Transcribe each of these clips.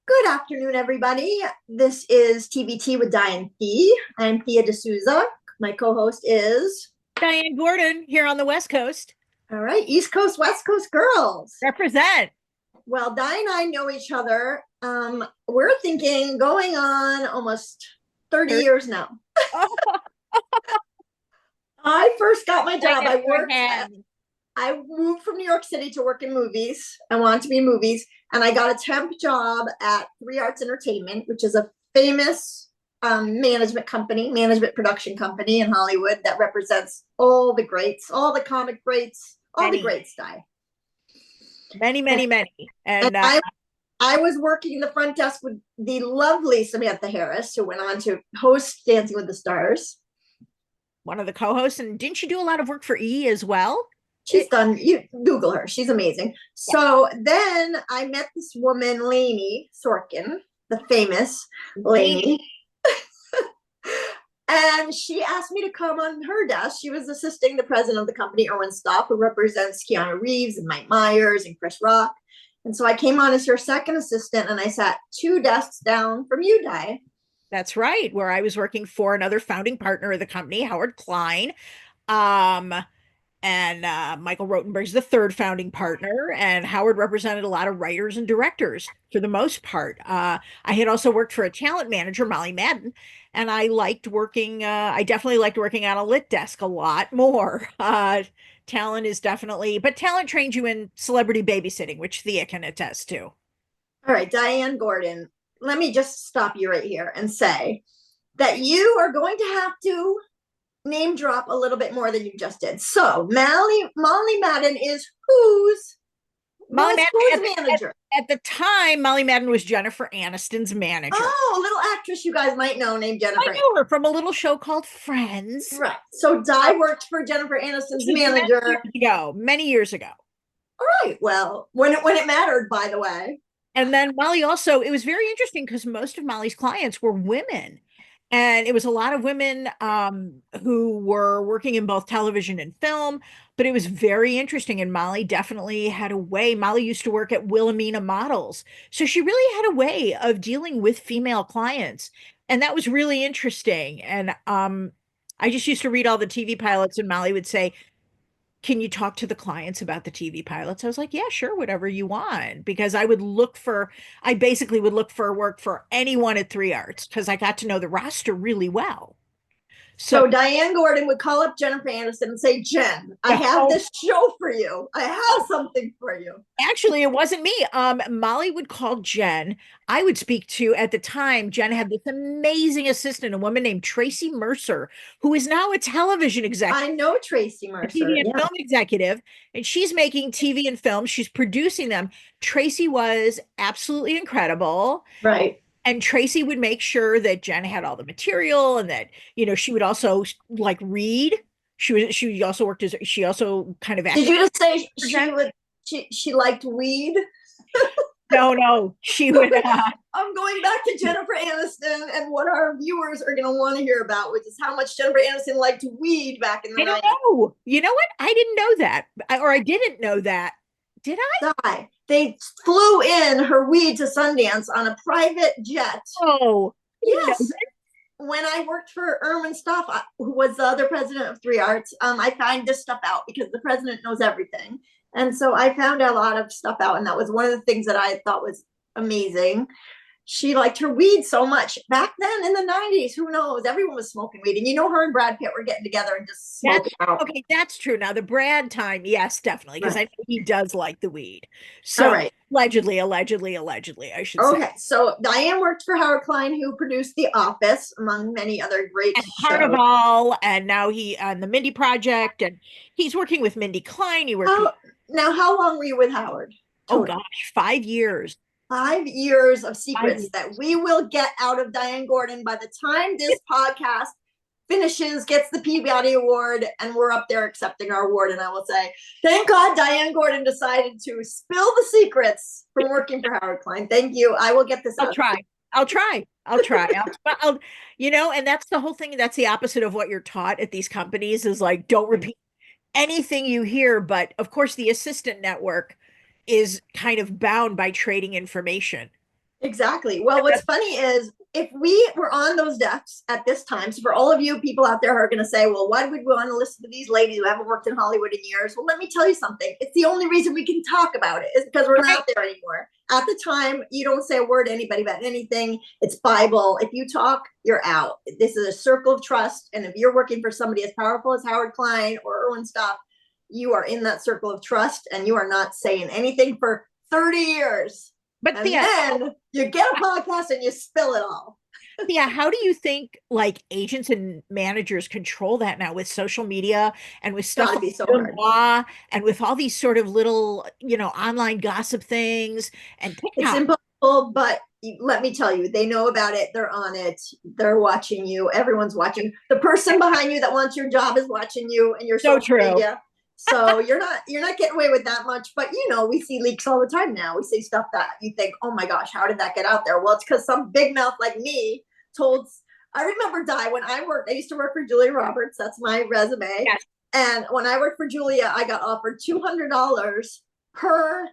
Good afternoon, everybody. This is TBT with Diane P. I'm Thea D'Souza. My co-host is, Diane Gordon here on the West Coast. all right, East Coast, West Coast girls. Represent. Well, Diane and I know each other. We're thinking going on almost 30 years now. Oh, I first got my I job. guess I have. I moved from New York City to work in movies. I wanted to be in movies, and I got a temp job at Three Arts Entertainment, which is a famous management production company in Hollywood that represents all the greats, all the comic greats, all the Many, greats die. many, And, many, many. and And I was working the front desk with the lovely Samantha Harris, who went on to host Dancing with the Stars. one of the co-hosts. And didn't you do a lot of work for E as well? She's done, you Google her, she's amazing. Yeah. So then I met this woman, Lainey Sorkin, the famous Lainey. And she asked me to come on her desk. She was assisting the president of the company, Erwin Stopp, who represents Keanu Reeves and Mike Myers and Chris Rock. And so I came on as her second assistant, and I sat two desks down from you, Di. That's right. Where I was working for another founding partner of the company, Howard Klein. Um, and Michael Rotenberg's the third founding partner, and Howard represented a lot of writers and directors for the most part. I had also worked for a talent manager, Molly Madden, and I liked working. I definitely liked working on a lit desk a lot more. Talent is definitely, but talent trains you in celebrity babysitting, which Thea can attest to. All right, Diane Gordon, let me just stop you right here and say that you are going to have to name drop a little bit more than you just did. So Molly Madden is Molly Madden whose manager? at the time, Molly Madden was Jennifer Aniston's manager. Oh, a little actress you guys might know named I Jennifer. know her from a little show called Friends. Right. So Di worked for Jennifer Aniston's manager. Many years ago. All right. Well, when it mattered, by the way. And then Molly also, it was very interesting because most of Molly's clients were women. And it was a lot of women who were working in both television and film, but it was very interesting. And Molly definitely had a way. Molly used to work at Wilhelmina Models. So she really had a way of dealing with female clients. And that was really interesting. And I just used to read all the TV pilots, and Molly would say, can you talk to the clients about the TV pilots? I was like, yeah, sure, whatever you want. Because I basically would look for work for anyone at Three Arts because I got to know the roster really well. So, So Diane Gordon would call up Jennifer Aniston and say, Jen, I yeah, have this show for you. I have something for you. actually, it wasn't me. Molly would call Jen. I would speak to, at the time, Jen had this amazing assistant, a woman named Tracy Mercer, who is now a television executive. I know Tracy A TV Mercer. and Yeah. film executive, and she's making TV and film. She's producing them. Tracy was absolutely incredible. Right. And Tracy would make sure that Jen had all the material and that, she would also like read. She also worked as she also kind of Did acted. you just say she liked weed? No, she would I'm going back to Jennifer Aniston and what our viewers are going to want to hear about, which is how much Jennifer Aniston liked weed back in the I don't 90s. know. You know what? I didn't know that. Or I didn't know that. Did I? Die. They flew in her weed to Sundance on a private jet. Oh, Yes. When I worked for Erwin Stoff, who was the other president of Three Arts, I find this stuff out because the president knows everything. And so I found a lot of stuff out, and that was one of the things that I thought was amazing. She liked her weed so much back then in the 90s. Who knows? Everyone was smoking weed. And her and Brad Pitt were getting together and just smoking out. Okay, that's true. Now the Brad time, yes, definitely, because I Right. know he does like the weed. All So right. allegedly, I should say. Okay. So Diane worked for Howard Klein, who produced The Office, among many other great And shows. Carnival, and now he on the Mindy Project, and he's working with Mindy Klein. He worked with, Now, how long were you with Howard? oh Total. gosh, 5 years. 5 years of secrets 5 years. that we will get out of Diane Gordon by the time this podcast finishes, gets the Peabody Award, and we're up there accepting our award. And I will say, thank God Diane Gordon decided to spill the secrets from working for Howard Klein. Thank you. I will get this I'll out. try. And that's the whole thing. That's the opposite of what you're taught at these companies is like, don't repeat anything you hear. But of course, the assistant network is kind of bound by trading information. Exactly. Well, what's funny is if we were on those desks at this time, so for all of you people out there who are going to say, well, why would we want to listen to these ladies who haven't worked in Hollywood in years? Well, let me tell you something. It's the only reason we can talk about it is because we're Right. not there anymore. At the time, you don't say a word to anybody about anything. It's Bible. If you talk, you're out. This is a circle of trust. And if you're working for somebody as powerful as Howard Klein or Erwin Stopp, you are in that circle of trust and you are not saying anything for 30 years. But And Thea, then you get a podcast and you spill it all. Thea, how do you think like agents and managers control that now with social media and with It's stuff got to like be so the hard. law and with all these sort of little, online gossip things and It's TikTok? impossible, but let me tell you, they know about it. They're on it. They're watching you. Everyone's watching. The person behind you that wants your job is watching you and your So social true. media. So you're not getting away with that much. But we see leaks all the time now. We see stuff that you think, oh my gosh, how did that get out there? Well, it's because some big mouth like me told. I remember when I worked. I used to work for Julia Roberts. That's my resume. Yes. And when I worked for Julia, I got offered $200 per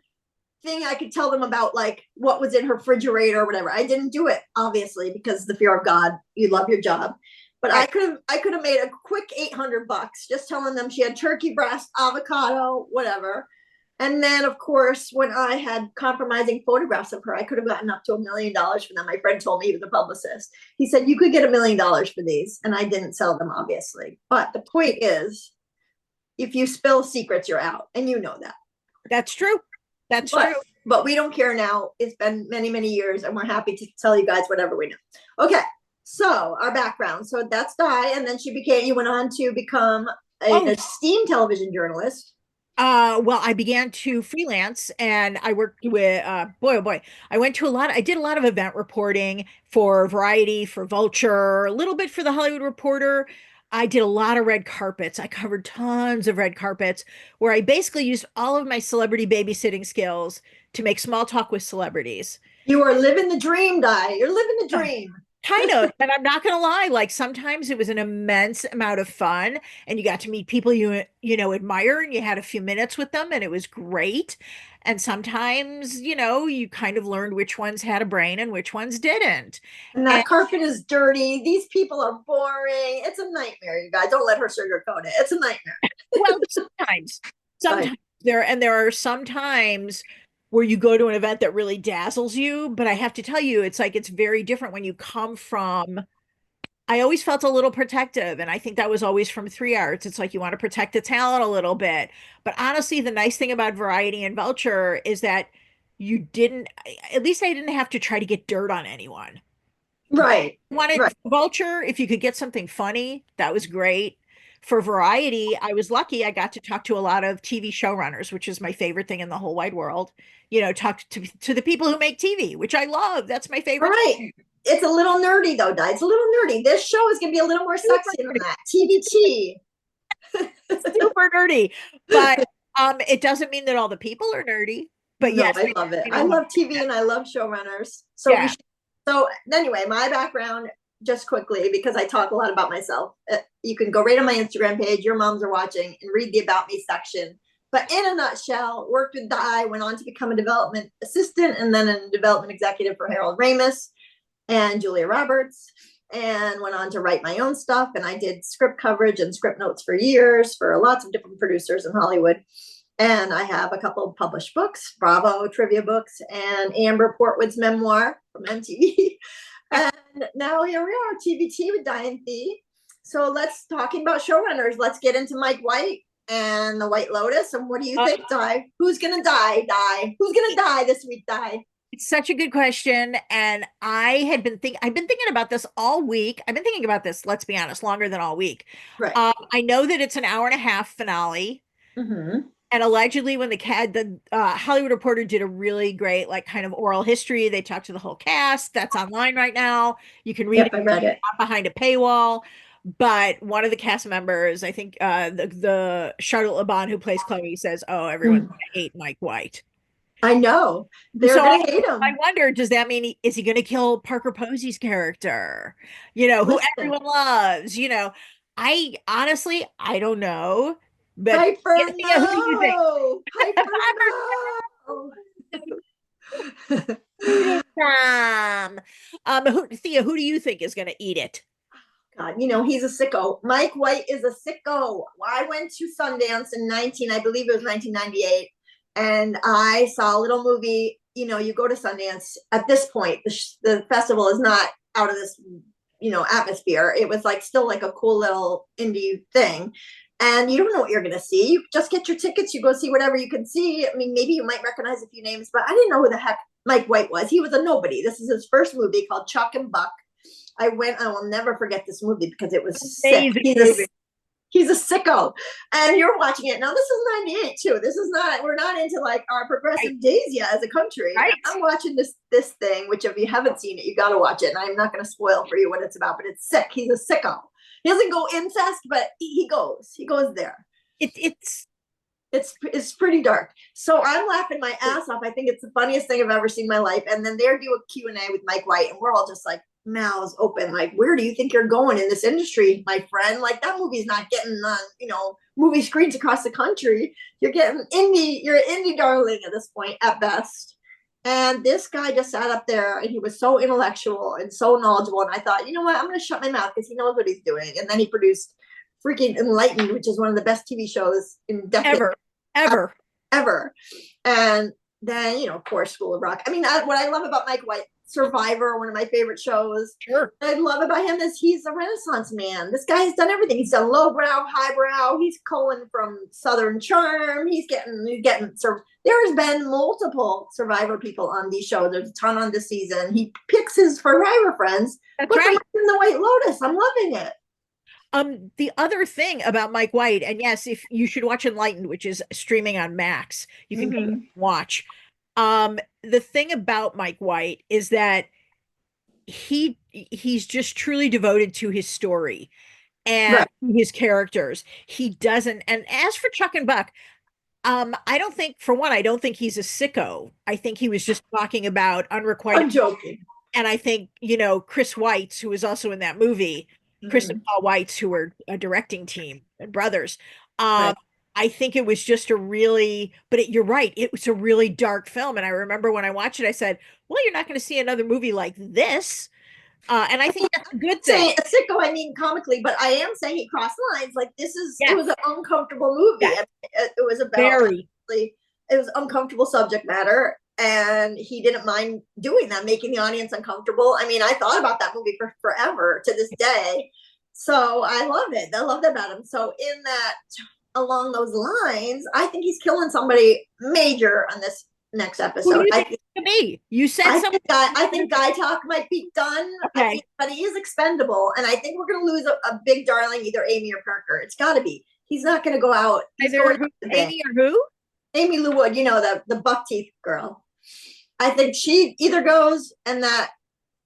thing I could tell them about, like what was in her refrigerator or whatever. I didn't do it, obviously, because the fear of God. You love your job. But Right. I could have made a quick $800 just telling them she had turkey breast, avocado, whatever. And then, of course, when I had compromising photographs of her, I could have gotten up to $1 million for them. My friend told me, he was a publicist. He said, you could get $1 million for these. And I didn't sell them, obviously. But the point is, if you spill secrets, you're out. And you know that. That's true. That's But true. but we don't care now. It's been many, many years, and we're happy to tell you guys whatever we know. Okay, so our background. So that's Di, and then you went on to become an Oh, esteemed television journalist. well, I began to freelance and I worked with, boy, oh boy, I did a lot of event reporting for Variety, for Vulture, a little bit for the Hollywood Reporter. I did a lot of red carpets. I covered tons of red carpets where I basically used all of my celebrity babysitting skills to make small talk with celebrities. You are living the dream, Di. You're living the dream. Kind of, and I'm not gonna lie, like sometimes it was an immense amount of fun and you got to meet people you admire and you had a few minutes with them and it was great. And sometimes, you kind of learned which ones had a brain and which ones didn't. And And that carpet is dirty. These people are boring. It's a nightmare, you guys. Don't let her sugarcoat it. It's a nightmare. well, sometimes, Right. sometimes there are some times where you go to an event that really dazzles you, but I have to tell you, it's like it's very different when you come from I always felt a little protective, and I think that was always from 3 Arts. It's like you want to protect the talent a little bit. But honestly, the nice thing about Variety and Vulture is that you didn't, at least I didn't have to try to get dirt on anyone. Right. Wanted Right. Vulture, if you could get something funny, that was great. For Variety, I was lucky. I got to talk to a lot of TV showrunners, which is my favorite thing in the whole wide world. Talk to the people who make TV, which I love. That's my All favorite. right. It's a little nerdy though, Di. It's a little nerdy. This show is gonna be a little more Super sexy than that. TBT. super nerdy. But it doesn't mean that all the people are nerdy. But No, yes, I love it. I I know how love TV and I love showrunners. So we yeah. should, so anyway, my background, just quickly, because I talk a lot about myself. You can go right on my Instagram page, Your Moms Are Watching, and read the About Me section. But in a nutshell, worked with Di, went on to become a development assistant and then a development executive for Harold Ramis and Julia Roberts, and went on to write my own stuff. And I did script coverage and script notes for years for lots of different producers in Hollywood. And I have a couple of published books, Bravo trivia books, and Amber Portwood's memoir from MTV. And now here we are, TBT with Diane Thee. So let's talking about showrunners. Let's get into Mike White and the White Lotus. And what do you Uh, think, Di? Who's gonna die? Die? Who's gonna die this week? Die? it's such a good question. And I've been thinking about this all week. I've been thinking about this, let's be honest, longer than all week. Right. I know that it's an hour and a half finale. Mm-hmm. And allegedly, when the Hollywood Reporter did a really great, like, kind of oral history, they talked to the whole cast. That's online right now. You can read Yep, it I read it. behind a paywall. But one of the cast members, I think the Charlotte Laban who plays Chloe says, "Oh, everyone's Mm. gonna hate Mike White." I know they're So gonna hate I him. wonder, does that mean is he going to kill Parker Posey's character? Who Listen, everyone loves. I honestly I don't know, but Piper, yeah, who do you think? no, Piper, no. Thea, who do you think is going to eat it? God, you know, he's a sicko. Mike White is a sicko. I went to Sundance in I believe it was 1998, and I saw a little movie. You know, you go to Sundance at this point, the festival is not out of this, you know, atmosphere. It was like still like a cool little indie thing. And you don't know what you're going to see. You just get your tickets, you go see whatever you can see. I mean, maybe you might recognize a few names, but I didn't know who the heck Mike White was. He was a nobody. This is his first movie called Chuck and Buck. I will never forget this movie because it was sick. He's a sicko. And you're watching it. Now, this is 98 too. This is not, we're not into like our progressive days yet as a country. Right. I'm watching this thing, which if you haven't seen it, you got to watch it. And I'm not going to spoil for you what it's about, but it's sick. He's a sicko. He doesn't go incest, but he goes there. It's pretty dark. So I'm laughing my ass off. I think it's the funniest thing I've ever seen in my life. And then they're doing a Q&A with Mike White, and we're all just like mouths open. Like, where do you think you're going in this industry, my friend? Like, that movie's not getting on, you know, movie screens across the country. You're getting indie. You're an indie darling at this point, at best. And this guy just sat up there, and he was so intellectual and so knowledgeable. And I thought, you know what? I'm going to shut my mouth because he knows what he's doing. And then he produced freaking Enlightened, which is one of the best TV shows in decades. Ever. And then, you know, of course, School of Rock. I mean, what I love about Mike White, Survivor, one of my favorite shows. Sure. What I love about him is he's a Renaissance man. This guy's done everything. He's done lowbrow, highbrow. He's Cohen from Southern Charm. He's getting. There has been multiple Survivor people on these shows. There's a ton on this season. He picks his Survivor friends. That's right. In the White Lotus. I'm loving it. The other thing about Mike White, and yes, if you should watch Enlightened, which is streaming on Max, you can watch. The thing about Mike White is that he's just truly devoted to his story and his characters. He doesn't, and as for Chuck and Buck, I don't think, for one, I don't think he's a sicko. I think he was just talking about unrequited. I'm joking. And I think, you know, Chris Weitz, who was also in that movie, Chris and Paul Weitz, who were a directing team and brothers. I think it was just but you're right, it was a really dark film. And I remember when I watched it, I said, well, you're not going to see another movie like this. And I think that's a good thing. A sicko, I mean comically, but I am saying he crossed lines. Like, it was an uncomfortable movie. Yes. It was about, it was uncomfortable subject matter. And he didn't mind doing that, making the audience uncomfortable. I mean, I thought about that movie for forever to this day. So I love it. I love that about him. So in that, along those lines, I think he's killing somebody major on this next episode. You said something. I think Guy Talk might be done, but he is expendable. And I think we're going to lose a big darling, either Amy or Parker. It's got to be. He's not going to go out. Amy or who? Amy Lou Wood, you know, the buck teeth girl. I think she either goes, and that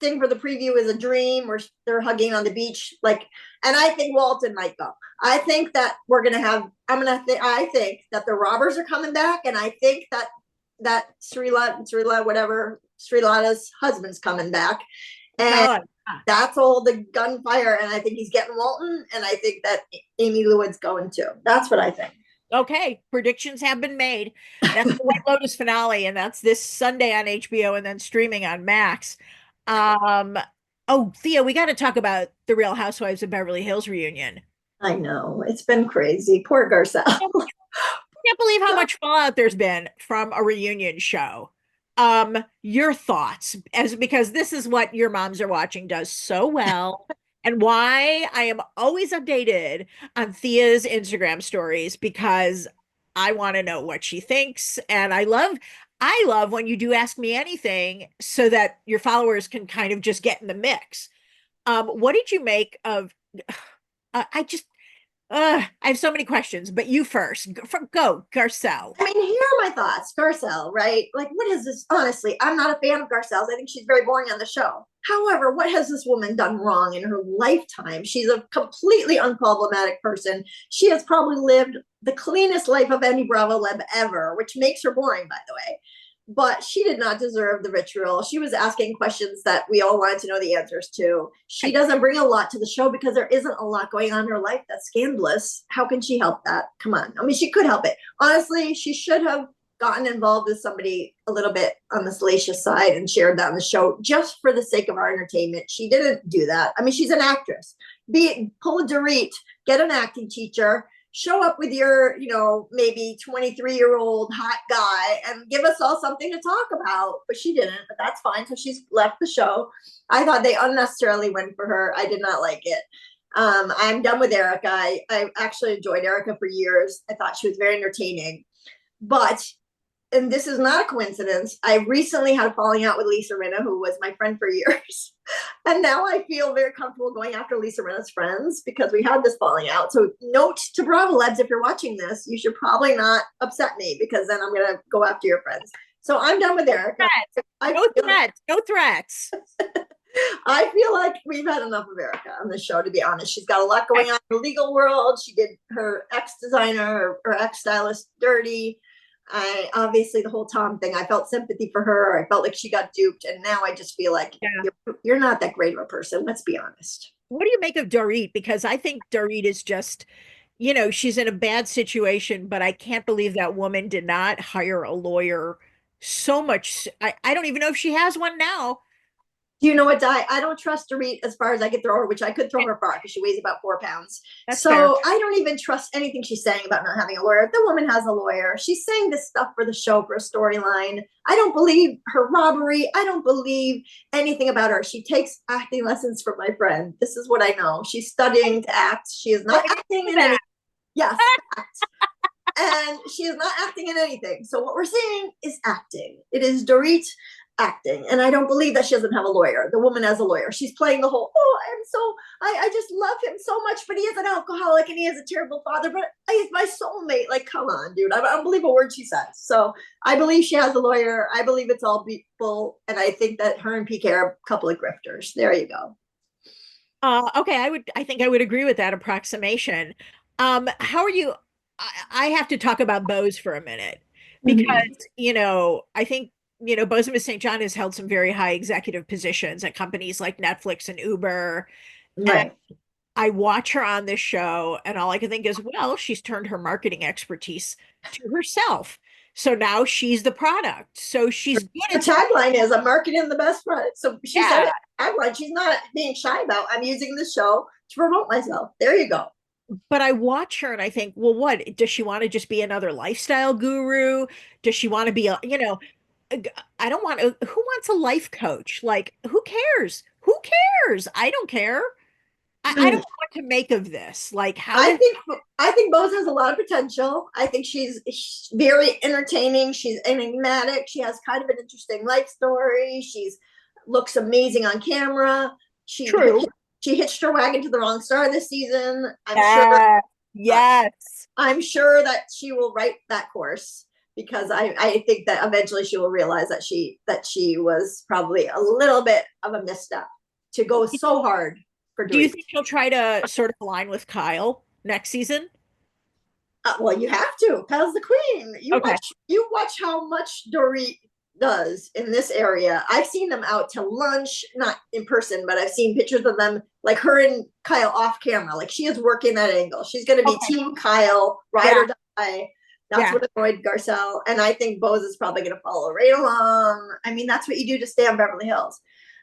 thing for the preview is a dream where they're hugging on the beach. Like, and I think Walton might go. I think that we're going to have, I think that the robbers are coming back. And I think that Srilata's husband's coming back. And that's all the gunfire. And I think he's getting Walton. And I think that Amy Lou Wood's going too. That's what I think. Okay, predictions have been made. That's the White Lotus finale, and that's this Sunday on HBO and then streaming on Max. Thea, we got to talk about the Real Housewives of Beverly Hills reunion. I know, it's been crazy. Poor Garcelle. I can't believe how much fallout there's been from a reunion show. Your thoughts, because this is what Your Moms Are Watching does so well. And why I am always updated on Thea's Instagram stories, because I want to know what she thinks. And I love when you do Ask Me Anything so that your followers can kind of just get in the mix. What did you make of, I have so many questions, but you first. Go, Garcelle. I mean, here are my thoughts. Garcelle, right? Like, what is this? Honestly, I'm not a fan of Garcelle's. I think she's very boring on the show. However, what has this woman done wrong in her lifetime? She's a completely unproblematic person. She has probably lived the cleanest life of any Bravo Leb ever, which makes her boring, by the way. But she did not deserve the vitriol. She was asking questions that we all wanted to know the answers to. She doesn't bring a lot to the show because there isn't a lot going on in her life that's scandalous. How can she help that? Come on. I mean, she could help it. Honestly, she should have gotten involved with somebody a little bit on the salacious side and shared that on the show just for the sake of our entertainment. She didn't do that. I mean, she's an actress. Pull a Dorit, get an acting teacher, show up with your, maybe 23-year-old hot guy and give us all something to talk about. But she didn't, but that's fine. So she's left the show. I thought they unnecessarily went for her. I did not like it. I'm done with Erica. I actually enjoyed Erica for years. I thought she was very entertaining. But, and this is not a coincidence, I recently had a falling out with Lisa Rinna, who was my friend for years. And now I feel very comfortable going after Lisa Rinna's friends because we had this falling out. So note to Bravo Labs, if you're watching this, you should probably not upset me because then I'm going to go after your friends. So I'm done with Erica. No threats. No threats. I feel like we've had enough of Erica on the show, to be honest. She's got a lot going on in the legal world. She did her ex-designer or ex-stylist dirty. Obviously the whole Tom thing, I felt sympathy for her. I felt like she got duped. And now I just feel like you're not that great of a person. Let's be honest. What do you make of Dorit? Because I think Dorit is just, she's in a bad situation, but I can't believe that woman did not hire a lawyer so much. I don't even know if she has one now. Do you know what, Di? I don't trust Dorit as far as I could throw her, which I could throw her far because she weighs about 4 pounds. That's so fair. I don't even trust anything she's saying about not having a lawyer. The woman has a lawyer. She's saying this stuff for the show, for a storyline. I don't believe her robbery. I don't believe anything about her. She takes acting lessons from my friend. This is what I know. She's studying to act. She is not acting in anything. Yes, act. And she is not acting in anything. So what we're seeing is acting. It is Dorit acting, and I don't believe that she doesn't have a lawyer. The woman has a lawyer. She's playing the whole, I just love him so much, but he is an alcoholic and he is a terrible father, but he's my soulmate. Like, come on, dude. I don't believe a word she says. So I believe she has a lawyer. I believe it's all people, and I think that her and PK are a couple of grifters. There you go. Okay, I think I would agree with that approximation. How are you? I have to talk about Bose for a minute because, I think Bozeman St. John has held some very high executive positions at companies like Netflix and Uber. Right. And I watch her on this show, and all I can think is, well, she's turned her marketing expertise to herself. So now she's the product. So she's good The at tagline is, I'm marketing the best product. So she said it. Tagline. She's not being shy about, I'm using the show to promote myself. There you go. But I watch her and I think, well, what does she want to just be another lifestyle guru? Does she want to be a, I don't want who wants a life coach? Like, who cares? Who cares? I don't care. I don't know what to make of this. Like, I think Bose has a lot of potential. I think she's very entertaining. She's enigmatic. She has kind of an interesting life story. She's looks amazing on camera. True. She hitched her wagon to the wrong star this season. I'm sure that she will write that course, because I think that eventually she will realize that she was probably a little bit of a misstep to go so hard for Dorit. Do you think she'll try to sort of align with Kyle next season? Well, you have to. Kyle's the queen. You watch how much Dorit does in this area. I've seen them out to lunch, not in person, but I've seen pictures of them, like her and Kyle off camera. Like, she is working that angle. She's going to be team Kyle, ride or die. That's what annoyed Garcelle. And I think Bose is probably going to follow right along. I mean, that's what you do to stay on Beverly Hills.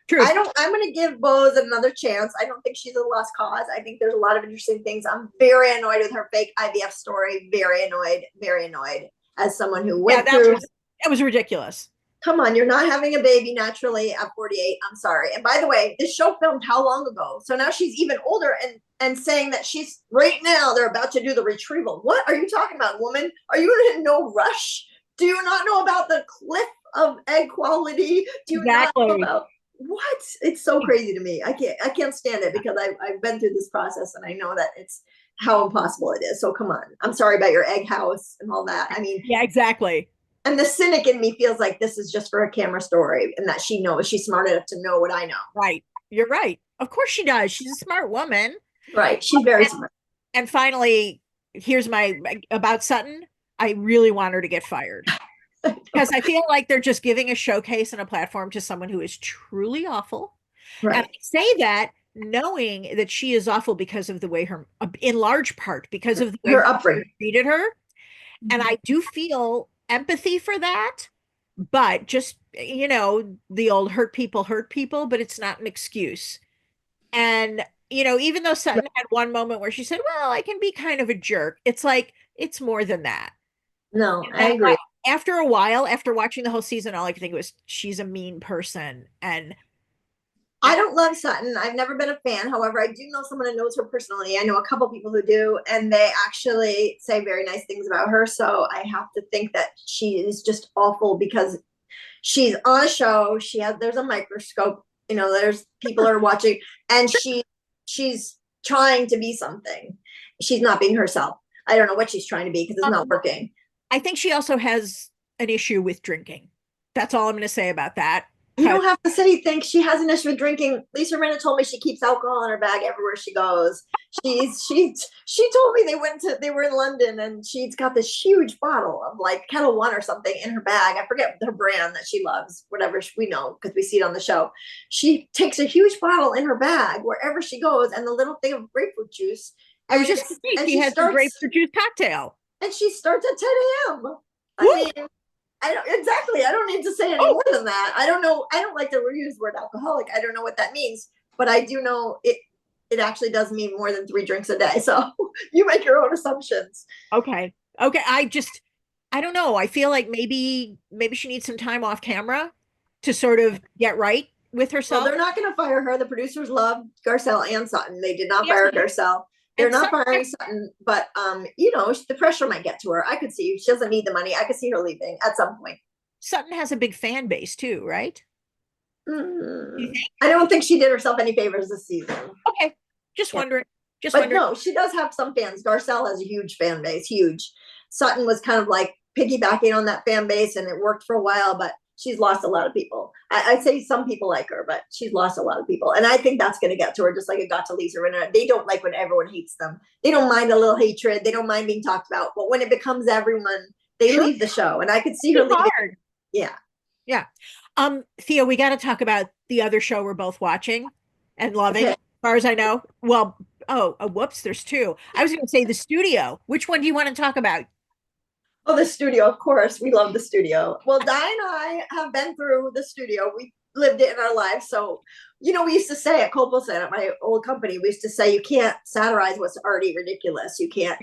True. I'm going to give Bose another chance. I don't think she's a lost cause. I think there's a lot of interesting things. I'm very annoyed with her fake IVF story. Very annoyed as someone who went through. It was ridiculous. Come on, you're not having a baby naturally at 48. I'm sorry. And by the way, this show filmed how long ago? So now she's even older and saying that she's right now they're about to do the retrieval. What are you talking about, woman? Are you in no rush? Do you not know about the cliff of egg quality? Do you not know about what? It's so crazy to me. I can't stand it because I've been through this process and I know that it's how impossible it is. So come on. I'm sorry about your egg house and all that. I mean, yeah, exactly. And the cynic in me feels like this is just for a camera story and that she knows she's smart enough to know what I know. Right. You're right. Of course she does. She's a smart woman. Right. She's very smart. And finally, here's my about Sutton. I really want her to get fired because I feel like they're just giving a showcase and a platform to someone who is truly awful. Right. And I say that knowing that she is awful because of the way in large part, because of the way her upbringing treated her. And I do feel empathy for that, but just, the old hurt people, but it's not an excuse. And, even though Sutton had one moment where she said, well, I can be kind of a jerk, it's like, it's more than that. No, And I agree. after a while, after watching the whole season, all I could think was, she's a mean person. I don't love Sutton. I've never been a fan. However, I do know someone who knows her personally. I know a couple people who do, and they actually say very nice things about her. So I have to think that she is just awful because she's on a show. There's a microscope. There's people are watching, and she's trying to be something. She's not being herself. I don't know what she's trying to be because it's not working. I think she also has an issue with drinking. That's all I'm going to say about that. You don't have to say things. She has an issue with drinking. Lisa Rinna told me she keeps alcohol in her bag everywhere she goes. She told me they were in London and she's got this huge bottle of like Kettle One or something in her bag. I forget her brand that she loves, whatever we know because we see it on the show. She takes a huge bottle in her bag wherever she goes, and the little thing of grapefruit juice. I was just she has a grapefruit juice cocktail, and she starts at 10 a.m. I mean, I don't exactly. I don't need to say any more than that. I don't know. I don't like to use the word alcoholic. I don't know what that means, but I do know it. It actually does mean more than 3 drinks a day. So you make your own assumptions. Okay. Okay. I don't know. I feel like maybe she needs some time off camera to sort of get right with Well, herself. they're not going to fire her. The producers love Garcelle and Sutton. They did not Yes, fire Garcelle. They're and not firing Sutton, but the pressure might get to her. I could see she doesn't need the money. I could see her leaving at some point. Sutton has a big fan base too, right? You think? I don't think she did herself any favors this season. Okay. Just wondering. Just But wondering. no, she does have some fans. Garcelle has a huge fan base, huge. Sutton was kind of like piggybacking on that fan base, and it worked for a while, but she's lost a lot of people. I'd say some people like her, but she's lost a lot of people. And I think that's going to get to her, just like it got to Lisa Rinna. They don't like when everyone hates them. They don't mind a little hatred. They don't mind being talked about. But when it becomes everyone, they leave the show. And I could see her leaving. Hard. Yeah. Yeah. Thea, we got to talk about the other show we're both watching and loving, Okay. as far as I know. Well, whoops, there's two. I was going to say The Studio. Which one do you want to talk about? Oh, the studio, of course. We love the studio. Well, Di and I have been through the studio. We lived it in our lives. So, we used to say at Copelson, at my old company, we used to say you can't satirize what's already ridiculous. You can't.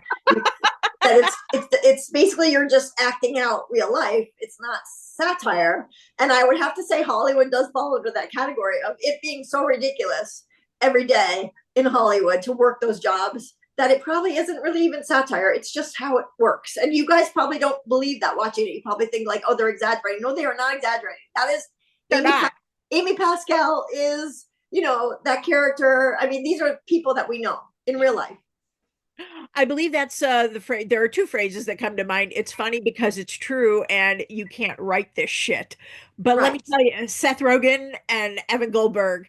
That it's basically you're just acting out real life. It's not satire. And I would have to say Hollywood does fall into that category of it being so ridiculous every day in Hollywood to work those jobs that it probably isn't really even satire. It's just how it works. And you guys probably don't believe that watching it. You probably think like, oh, they're exaggerating. No, they are not exaggerating. That is Amy Pascal is, that character. I mean, these are people that we know in real life. I believe that's the phrase. There are two phrases that come to mind. It's funny because it's true, and you can't write this shit. But let me tell you, Seth Rogen and Evan Goldberg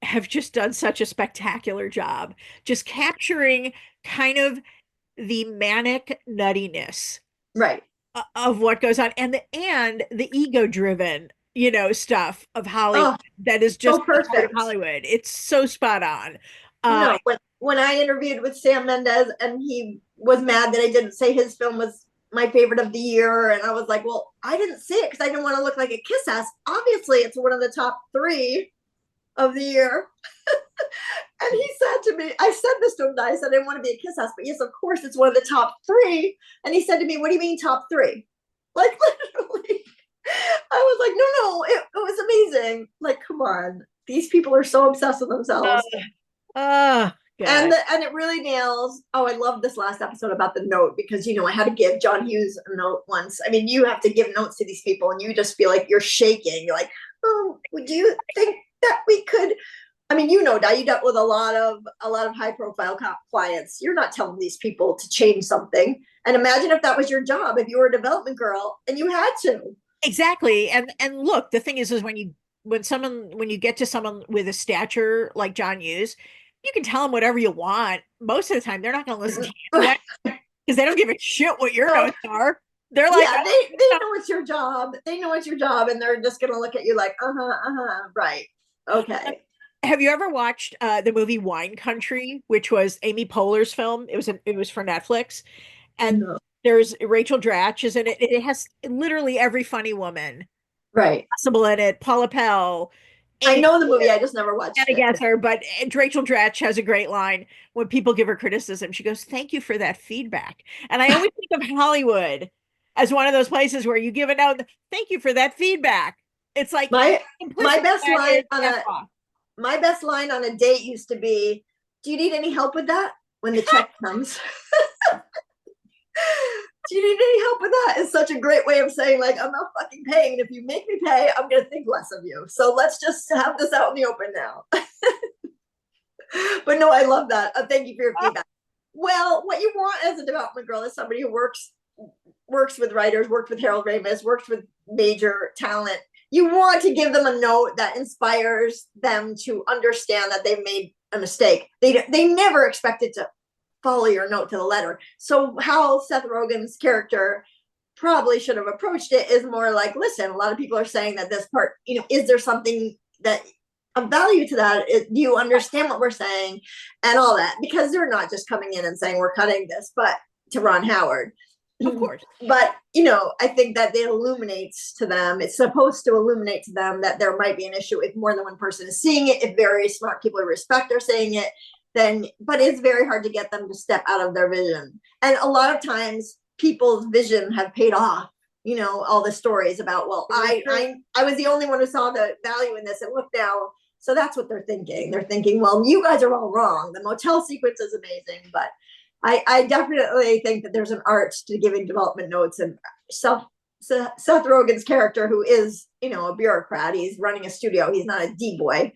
have just done such a spectacular job, just capturing kind of the manic nuttiness Right. of what goes on, and the ego driven, stuff of Hollywood that is just so perfect. Hollywood. It's so spot on. No, when I interviewed with Sam Mendes and he was mad that I didn't say his film was my favorite of the year, and I was like, well, I didn't say it because I didn't want to look like a kiss ass. Obviously, it's one of the top 3 of the year. And he said to me, I said this to him, I said I didn't want to be a kiss ass, but yes, of course, it's one of the top 3. And he said to me, what do you mean top 3? Like literally, I was like, no, it was amazing. Like, come on, these people are so obsessed with themselves. And it really nails. Oh, I love this last episode about the note because I had to give John Hughes a note once. I mean, you have to give notes to these people, and you just feel like you're shaking. You're like, oh, would you think that we could? I mean, Di, you dealt with a lot of high profile clients. You're not telling these people to change something. And imagine if that was your job, if you were a development girl and you had to. Exactly. And look, the thing is when you get to someone with a stature like John Hughes, you can tell them whatever you want. Most of the time, they're not going to listen to you because they don't give a shit what your notes are. They're like, yeah, they know it's your job. They know it's your job, and they're just going to look at you like, right, okay. Have you ever watched the movie Wine Country, which was Amy Poehler's film? It was for Netflix, and There's Rachel Dratch is in it. It has literally every funny woman Right. possible in it. Paula Pell, I Amy know the movie, I just never watched Hannah it. Gesser, but Rachel Dratch has a great line when people give her criticism. She goes, "Thank you for that feedback." And I always think of Hollywood as one of those places where you give it out, "Thank you for that feedback." It's like My my implicit in best that is line on F a off. my best line on a date used to be, "Do you need any help with that?" When the check comes. Do you need any help with that? It's such a great way of saying, like, I'm not fucking paying. And if you make me pay, I'm going to think less of you. So let's just have this out in the open now. But no, I love that. Thank you for your feedback. Well, what you want as a development girl is somebody who works with writers, worked with Harold Ramis, works with major talent. You want to give them a note that inspires them to understand that they've made a mistake. They never expected to follow your note to the letter. So how Seth Rogen's character probably should have approached it is more like, listen, a lot of people are saying that this part, is there something that of value to that? Do you understand what we're saying and all that? Because they're not just coming in and saying we're cutting this, but to Ron Howard. Of course. But I think that it illuminates to them. It's supposed to illuminate to them that there might be an issue if more than one person is seeing it. If very smart people who respect are saying it, then, but it's very hard to get them to step out of their vision. And a lot of times people's vision have paid off. All the stories about, well, I was the only one who saw the value in this, and look now. So that's what they're thinking. They're thinking, well, you guys are all wrong. The motel sequence is amazing, but I definitely think that there's an art to giving development notes. And Seth Rogen's character, who is, a bureaucrat, he's running a studio. He's not a D-boy.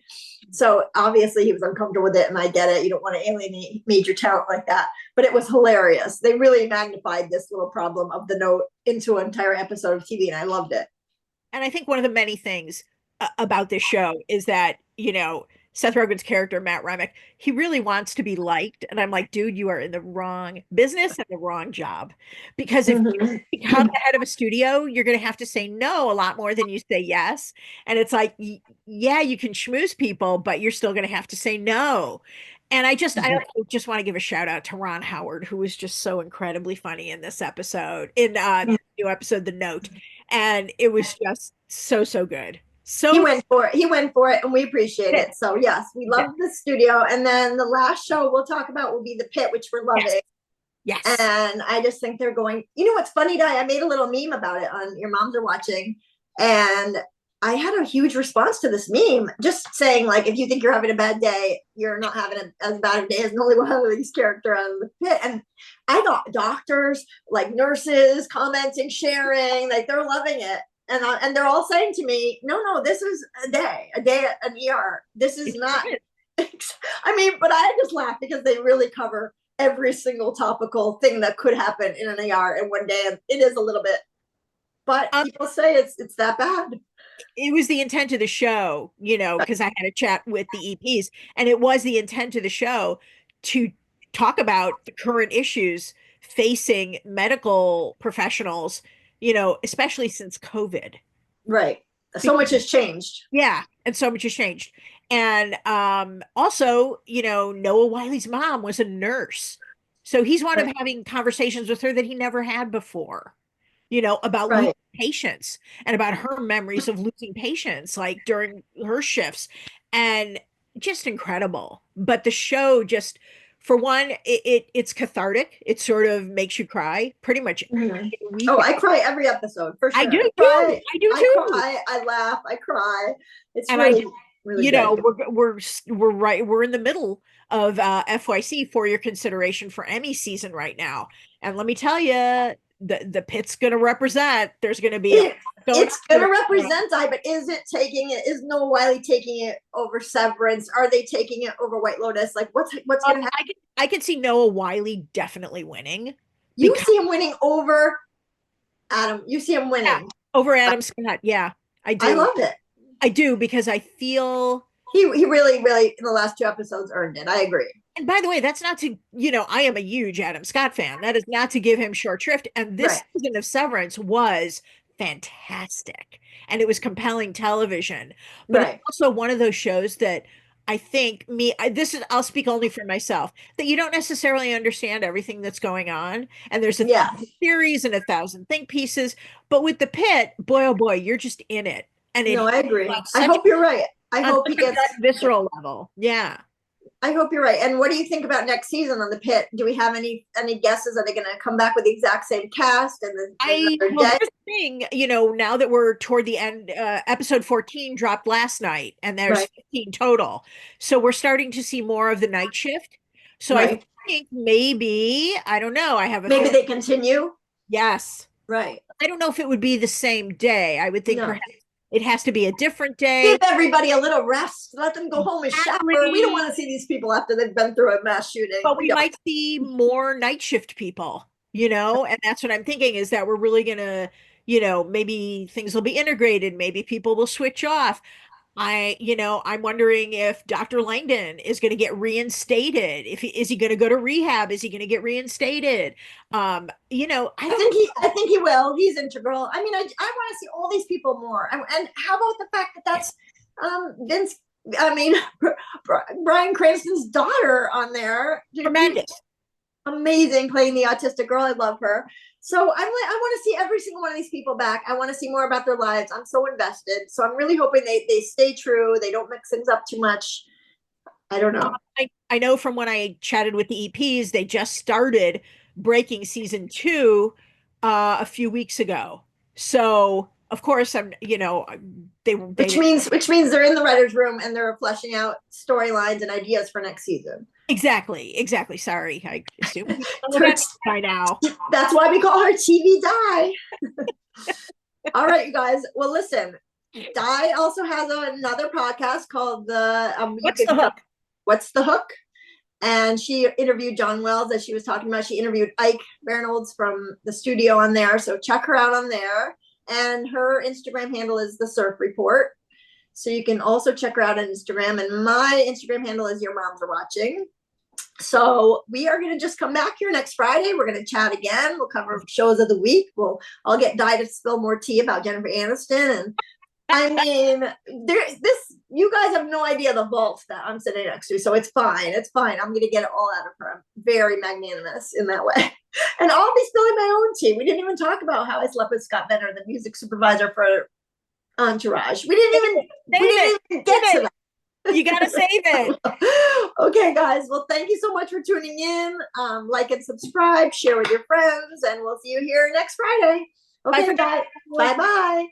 So obviously he was uncomfortable with it, and I get it. You don't want to alienate major talent like that. But it was hilarious. They really magnified this little problem of the note into an entire episode of TV, and I loved it. And I think one of the many things about this show is that, Seth Rogen's character, Matt Remick, he really wants to be liked. And I'm like, dude, you are in the wrong business and the wrong job. Because if you become the head of a studio, you're going to have to say no a lot more than you say yes. And it's like, yeah, you can schmooze people, but you're still going to have to say no. And I just want to give a shout out to Ron Howard, who was just so incredibly funny in this episode, in the new episode, The Note. And it was just so, so good. He So went for it, and we appreciate it. So yes, we love the studio. And then the last show we'll talk about will be The Pit, which we're loving. Yes. And I just think they're going, what's funny, Di? I made a little meme about it on Your Moms Are Watching. And I had a huge response to this meme, just saying, like, if you think you're having a bad day, you're not having as bad a day as Nolly Wiley's character on The Pit. And I got doctors, like nurses, commenting, sharing, like they're loving it. And they're all saying to me, no, this is a day an ER. This is not. I mean, but I just laugh because they really cover every single topical thing that could happen in an ER in one day. And it is a little bit, but people say it's that bad. It was the intent of the show, because I had a chat with the EPs, and it was the intent of the show to talk about the current issues facing medical professionals, especially since COVID. Right. So much has changed. Yeah, and so much has changed. And also, Noah Wiley's mom was a nurse. So he's wound up having conversations with her that he never had before, about losing patients and about her memories of losing patients, like during her shifts, and just incredible. But the show just, for one, it's cathartic. It sort of makes you cry pretty much. Oh, I cry every episode for sure. I do too. I do too. I cry. I laugh. I cry. It's and really, really good. we're in the middle of FYC for your consideration for Emmy season right now. And let me tell you, the Pit's going to represent. There's going to be it's going to represent but is Noah Wiley taking it over Severance? Are they taking it over White Lotus? Like what's going to happen? I can see Noah Wiley definitely winning. You see him winning over Adam. You see him winning over Adam Scott. Yeah, I do. I love it. I do, because I feel he really in the last 2 episodes earned it. I agree. And by the way, that's not to, I am a huge Adam Scott fan. That is not to give him short shrift. And this season of Severance was fantastic. And it was compelling television. But it's also one of those shows that I think I'll speak only for myself, that you don't necessarily understand everything that's going on. And there's a Yeah, thousand theories and a thousand think pieces. But with the pit, boy, oh boy, you're just in it. And it no, hits I you agree. on I such hope you're right. I on hope such he a gets. gut visceral level. Yeah. I hope you're right. And what do you think about next season on the pit? Do we have any guesses? Are they going to come back with the exact same cast and another Well, day? here's the thing, now that we're toward the end, episode 14 dropped last night, and there's Right, 15 total. So we're starting to see more of the night shift. So I right. think maybe, I don't know, I have a Maybe theory. they continue. Yes. Right. I don't know if it would be the same day. I would think No. perhaps it has to be a different Give day. everybody a little rest. Let them go home and shower. We don't want Exactly. to see these people after they've been through a mass shooting. But We we don't. might see more night shift people, and that's what I'm thinking, is that we're really gonna, maybe things will be integrated, maybe people will switch off. I'm wondering if Dr. Langdon is going to get reinstated. Is he going to go to rehab? Is he going to get reinstated? I don't I know. think he will. He's integral. I mean, I want to see all these people more. And how about the fact that that's Vince? I mean, Brian Cranston's daughter on there. Tremendous. Amazing playing the autistic girl. I love her. So I'm like, I want to see every single one of these people back. I want to see more about their lives. I'm so invested. So I'm really hoping they stay true. They don't mix things up too much. I don't know. I know from when I chatted with the EPs, they just started breaking season 2 a few weeks ago. So of course they Which means they're in the writers' room and they're fleshing out storylines and ideas for next season. exactly. Sorry, I assume you know that by now. That's why we call her TV Die. All right, you guys. Well, listen, Die also has another podcast called the What's the hook? What's the Hook? And she interviewed John Wells, as she was talking about. She interviewed Ike Barinholtz from the studio on there. So check her out on there. And her Instagram handle is The Surf Report. So you can also check her out on Instagram. And my Instagram handle is Your Moms Are Watching. So we are going to just come back here next Friday. We're going to chat again. We'll cover shows of the week. I'll get Di to spill more tea about Jennifer Aniston. And I mean, you guys have no idea the vault that I'm sitting next to. So it's fine. It's fine. I'm going to get it all out of her. I'm very magnanimous in that way. And I'll be spilling my own tea. We didn't even talk about how I slept with Scott Benner, the music supervisor for Entourage. We didn't even get to that. You got to save it. Okay, guys. Well, thank you so much for tuning in. Like and subscribe, share with your friends, and we'll see you here next Friday. Okay, bye. Bye-bye.